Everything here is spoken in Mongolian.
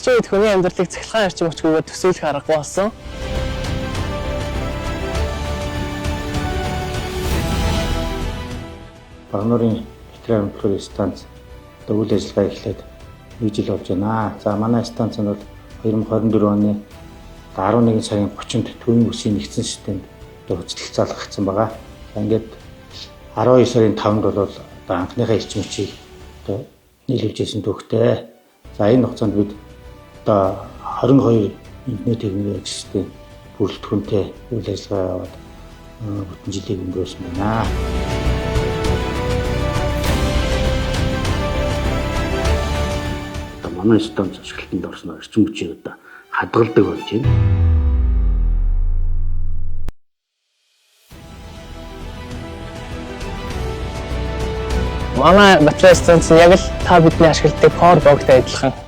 орчин үед хүний амьдралыг цахилгаан орчин өчгөөр төсөөлөх аргагүй болсон. Багнуурын Хитран хөтөлбөрийн станц үйл ажиллагаа эхлээд 1 жил болж байна. За манай станц нь бол 2024 оны 11 сарын 30-нд төвийн үсгийн нэгдсэн системд хөцөлцөөлөгдсөн байгаа. За ингээд 12 сарын 5-нд бол анхныхаа эрчим хүчийг нийлүүлж ирсэн төвхтэй. За энэ хугацаанд бид 22 интернет технологийн систем бүрэлдэхүүнтэй үйл ажиллагаа яваад бүтэн жилийг өнгөрөөсөн байна. Манай станц ашиглалтанд орсноор эрчим хүчийг хадгалдаг болж байна. Манай батарей станц нь яг л та бидний ашигладаг power bank-тай адилхан